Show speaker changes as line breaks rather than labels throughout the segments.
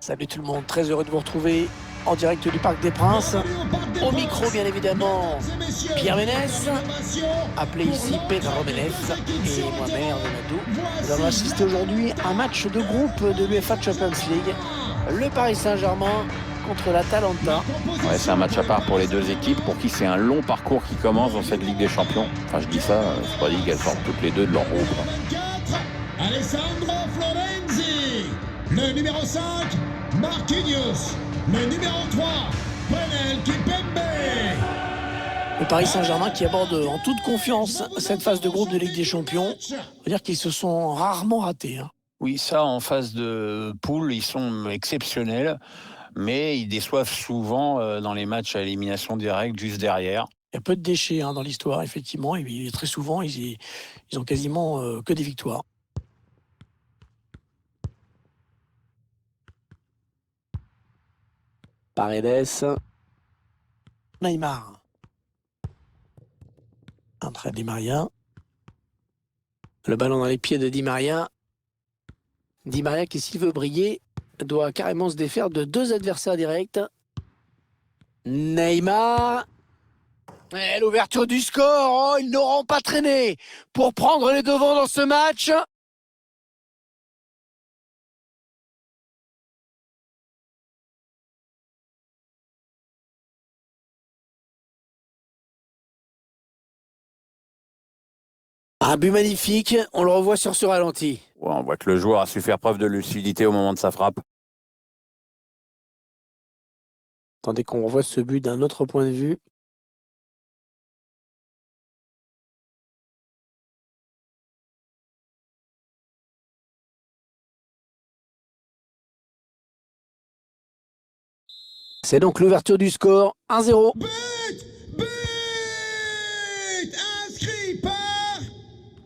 Salut tout le monde, très heureux de vous retrouver en direct du Parc des Princes. Au micro, bien évidemment, Pierre Ménès, appelé ici Pedro Ménès, et moi-même, Hervé Madou. Nous allons assister aujourd'hui à un match de groupe de l'UEFA Champions League. Le Paris Saint-Germain contre l'Atalanta.
Ouais, c'est un match à part pour les deux équipes, pour qui c'est un long parcours qui commence dans cette Ligue des Champions. Enfin, je dis ça, c'est pas dit qu'elles sortent toutes les deux de leur groupe.
Alessandro Florenzi, le numéro 5, Marquinhos, le numéro 3, Prenel Kimpembe.
Le Paris Saint-Germain qui aborde en toute confiance cette phase de groupe de Ligue des Champions. On va dire qu'ils se sont rarement ratés.
Oui, ça, en phase de poule, ils sont exceptionnels, mais ils déçoivent souvent dans les matchs à élimination directe, juste derrière.
Il y a peu de déchets dans l'histoire, effectivement, et très souvent, ils ont quasiment que des victoires. Paredes. Neymar. Entre Di Maria. Le ballon dans les pieds de Di Maria. Di Maria qui, s'il veut briller, doit carrément se défaire de deux adversaires directs. Neymar. Et l'ouverture du score. Oh, ils n'auront pas traîné pour prendre les devants dans ce match. Un but magnifique, on le revoit sur ce ralenti.
Ouais, on voit que le joueur a su faire preuve de lucidité au moment de sa frappe.
Attendez qu'on revoie ce but d'un autre point de vue. C'est donc l'ouverture du score, 1-0.
But inscrit par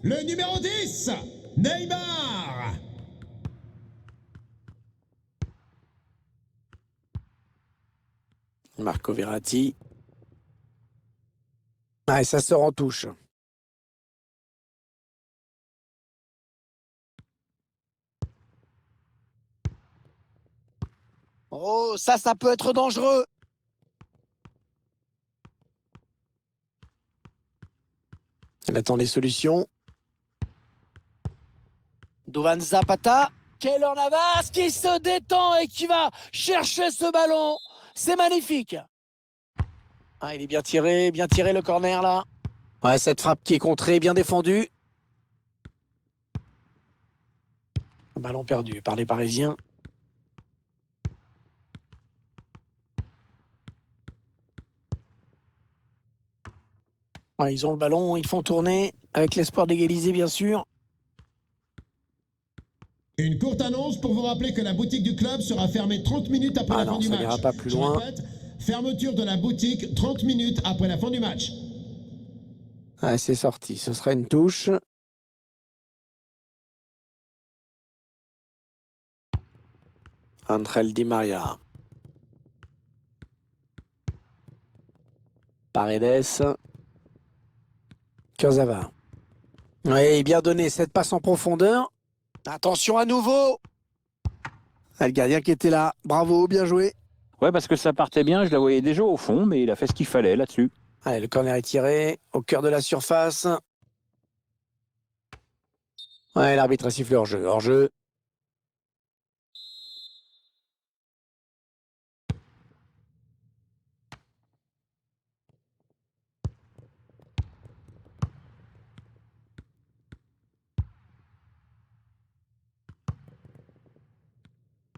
le numéro 10, Neymar.
Marco Verratti. Ah, et ça sort en touche. Oh, ça peut être dangereux. Elle attend les solutions. Duvan Zapata. Keylor Navas qui se détend et qui va chercher ce ballon. C'est magnifique. Ah, il est bien tiré le corner là. Ouais, cette frappe qui est contrée, bien défendue. Ballon perdu par les Parisiens. Ouais, ils ont le ballon, ils font tourner avec l'espoir d'égaliser bien sûr.
Une courte annonce pour vous rappeler que la boutique du club sera fermée 30 minutes après la fin du
ça
match.
n'ira pas plus
Je
loin.
répète, fermeture de la boutique 30 minutes après la fin du match.
Ah, c'est sorti, ce sera une touche. Angel Di Maria. Paredes. Kurzawa. Oui, bien donné, cette passe en profondeur. Attention à nouveau. Ah, le gardien qui était là. Bravo, bien joué.
Ouais, parce que ça partait bien, je la voyais déjà au fond, mais il a fait ce qu'il fallait là-dessus.
Allez, le corner est tiré au cœur de la surface. Ouais, l'arbitre a sifflé hors-jeu. Hors-jeu.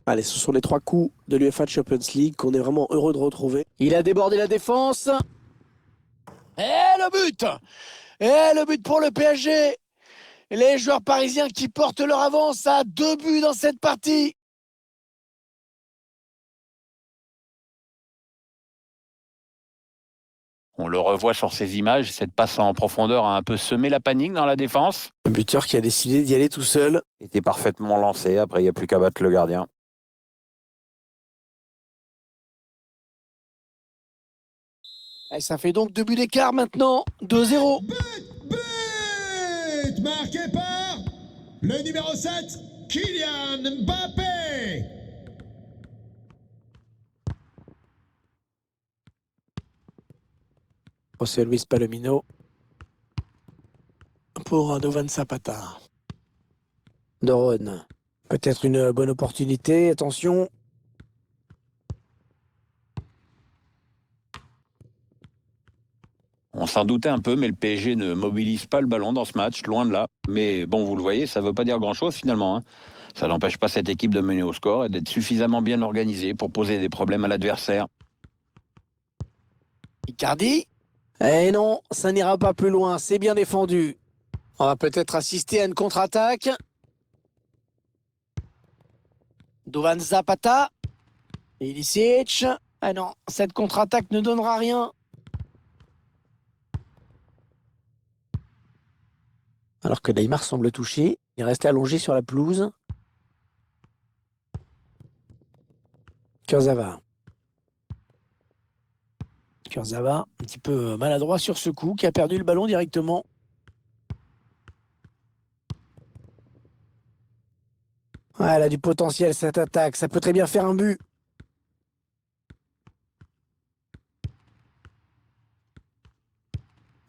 Allez, ce sont les trois coups de l'UEFA Champions League qu'on est vraiment heureux de retrouver. Il a débordé la défense. Et le but! Et le but pour le PSG. Les joueurs parisiens qui portent leur avance à 2 buts dans cette partie.
On le revoit sur ces images, cette passe en profondeur a un peu semé la panique dans la défense.
Un buteur qui a décidé d'y aller tout seul.
Il était parfaitement lancé, après il n'y a plus qu'à battre le gardien.
Et ça fait donc 2 buts d'écart maintenant. 2-0.
But marqué par le numéro 7, Kylian Mbappé.
José Luis Palomino pour Duvan Zapata. Doron. Peut-être une bonne opportunité. Attention.
On s'en doutait un peu, mais le PSG ne mobilise pas le ballon dans ce match, loin de là. Mais bon, vous le voyez, ça ne veut pas dire grand-chose finalement, hein. Ça n'empêche pas cette équipe de mener au score et d'être suffisamment bien organisée pour poser des problèmes à l'adversaire.
Icardi. Eh non, ça n'ira pas plus loin. C'est bien défendu. On va peut-être assister à une contre-attaque. Duvan Zapata. Ilicic. Ah non, cette contre-attaque ne donnera rien. Alors que Neymar semble touché. Il est resté allongé sur la pelouse. Kurzawa. Kurzawa, un petit peu maladroit sur ce coup, qui a perdu le ballon directement. Ouais, elle a du potentiel cette attaque. Ça peut très bien faire un but.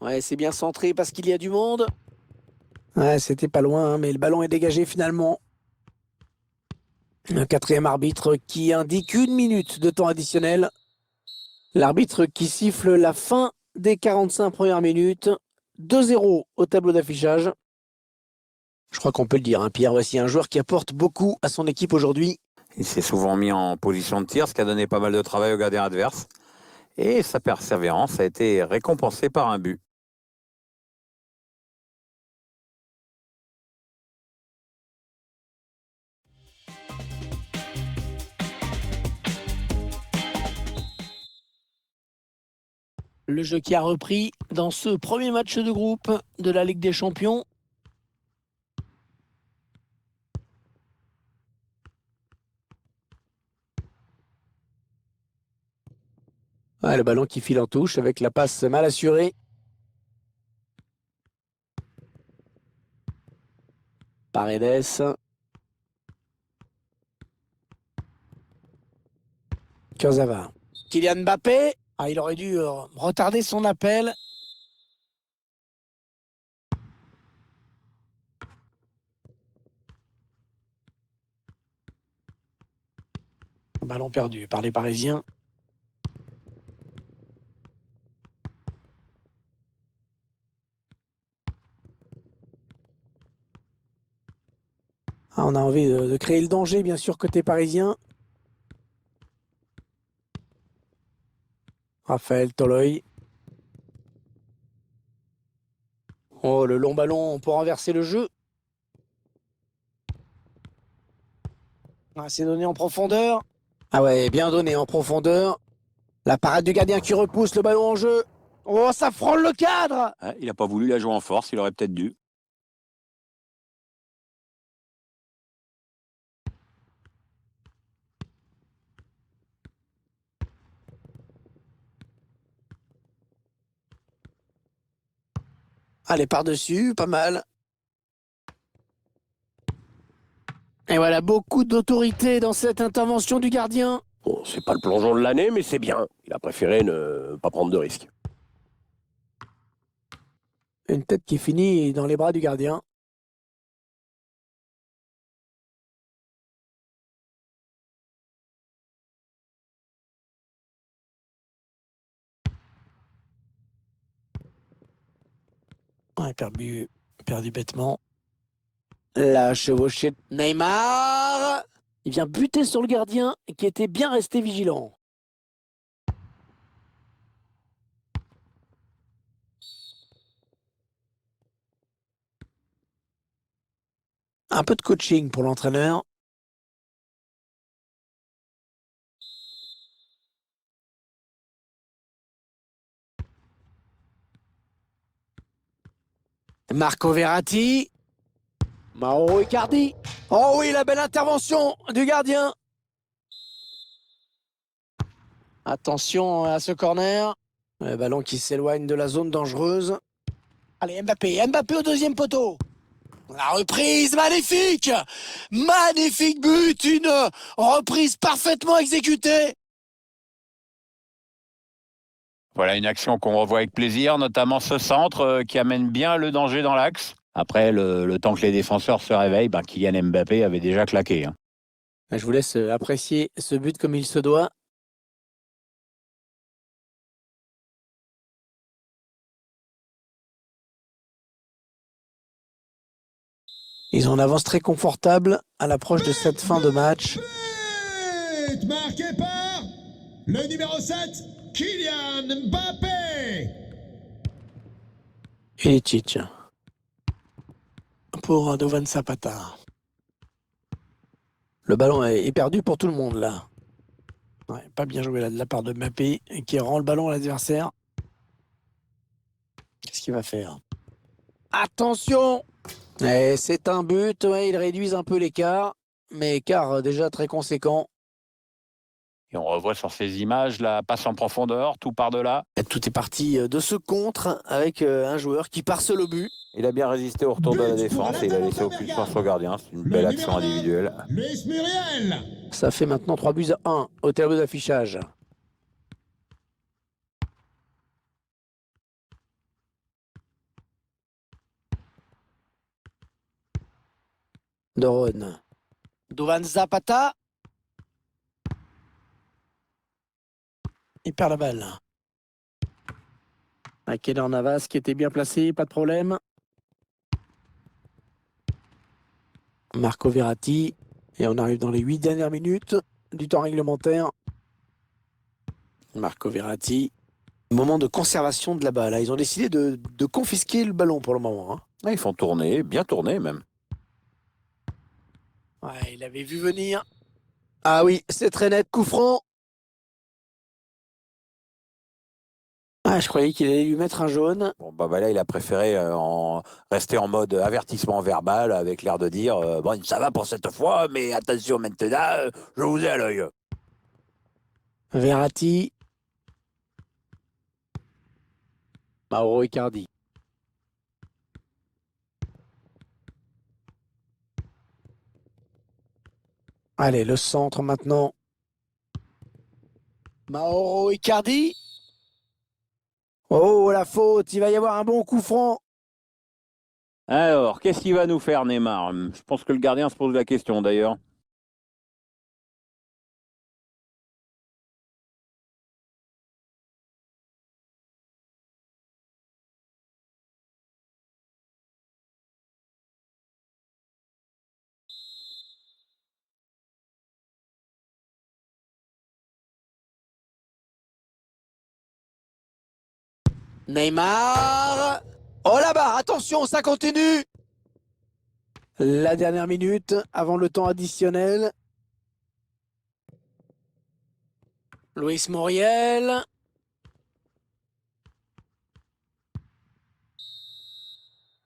Ouais, c'est bien centré parce qu'il y a du monde. Ouais, c'était pas loin, hein, mais le ballon est dégagé finalement. Un quatrième arbitre qui indique 1 minute de temps additionnel. L'arbitre qui siffle la fin des 45 premières minutes. 2-0 au tableau d'affichage. Je crois qu'on peut le dire, hein, Pierre, voici un joueur qui apporte beaucoup à son équipe aujourd'hui.
Il s'est souvent mis en position de tir, ce qui a donné pas mal de travail au gardien adverse. Et sa persévérance a été récompensée par un but.
Le jeu qui a repris dans ce premier match de groupe de la Ligue des Champions. Ouais, le ballon qui file en touche avec la passe mal assurée. Paredes. Kurzawa. Kylian Mbappé. Ah, il aurait dû retarder son appel. Ballon perdu par les Parisiens. Ah, on a envie de créer le danger, bien sûr, côté parisien. Raphaël Toloi. Oh, le long ballon pour renverser le jeu. Ah, c'est donné en profondeur. Ah ouais, bien donné en profondeur. La parade du gardien qui repousse le ballon en jeu. Oh, ça frôle le cadre!
Il n'a pas voulu la jouer en force, il aurait peut-être dû.
Allez, par-dessus, pas mal. Et voilà, beaucoup d'autorité dans cette intervention du gardien.
Bon, c'est pas le plongeon de l'année, mais c'est bien. Il a préféré ne pas prendre de risques.
Une tête qui finit dans les bras du gardien. Ouais, perdu bêtement. La chevauchée de Neymar. Il vient buter sur le gardien qui était bien resté vigilant. Un peu de coaching pour l'entraîneur. Marco Verratti. Mauro Icardi. Oh oui, la belle intervention du gardien. Attention à ce corner. Le ballon qui s'éloigne de la zone dangereuse. Allez, Mbappé au deuxième poteau. La reprise, magnifique! Magnifique but, une reprise parfaitement exécutée.
Voilà une action qu'on revoit avec plaisir, notamment ce centre qui amène bien le danger dans l'axe. Après, le temps que les défenseurs se réveillent, Kylian Mbappé avait déjà claqué. Hein.
Je vous laisse apprécier ce but comme il se doit. Ils ont une avance très confortable à l'approche de cette fin de match.
But marqué par le numéro 7, Kylian Mbappé.
Ilicic pour Duvan Zapata. Le ballon est perdu pour tout le monde là. Ouais, pas bien joué là de la part de Mbappé qui rend le ballon à l'adversaire. Qu'est-ce qu'il va faire? Attention! C'est un but, ouais, ils réduisent un peu l'écart, mais écart déjà très conséquent.
Et on revoit sur ces images la passe en profondeur, tout par-delà.
Tout est parti de ce contre avec un joueur qui part seul au but.
Il a bien résisté au retour de la défense et il a laissé aucune chance au gardien. C'est une belle action individuelle.
Luis Muriel.
Ça fait maintenant 3-1 au tableau d'affichage. Doron. Duvan Zapata. Il perd la balle. Keylor Navas qui était bien placé, pas de problème. Marco Verratti. Et on arrive dans les 8 dernières minutes du temps réglementaire. Marco Verratti. Moment de conservation de la balle. Ils ont décidé de confisquer le ballon pour le moment. Hein.
Ils font tourner, bien tourner même.
Ouais, il avait vu venir. Ah oui, c'est très net. Coup franc. Ah, je croyais qu'il allait lui mettre un jaune.
Bon, là, il a préféré rester en mode avertissement verbal avec l'air de dire bon, ça va pour cette fois, mais attention maintenant, je vous ai à l'œil.
Verratti. Mauro Icardi. Allez, le centre maintenant. Mauro Icardi. Oh, la faute. Il va y avoir un bon coup franc.
Alors, qu'est-ce qu'il va nous faire, Neymar? Je pense que le gardien se pose la question, d'ailleurs.
Neymar. Oh là-bas, attention, ça continue. La dernière minute avant le temps additionnel. Luis Muriel.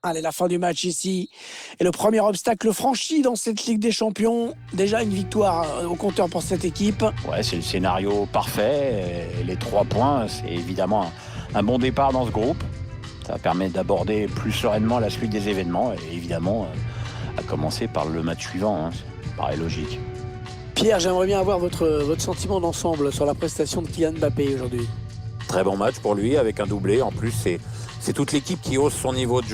Allez, la fin du match ici. Et le premier obstacle franchi dans cette Ligue des Champions. Déjà une victoire au compteur pour cette équipe.
Ouais, c'est le scénario parfait. Et les 3 points, c'est évidemment un bon départ dans ce groupe. Ça permet d'aborder plus sereinement la suite des événements. Et évidemment, à commencer par le match suivant. Ça paraît logique.
Pierre, j'aimerais bien avoir votre sentiment d'ensemble sur la prestation de Kylian Mbappé aujourd'hui.
Très bon match pour lui, avec un doublé. En plus, c'est toute l'équipe qui hausse son niveau de jeu.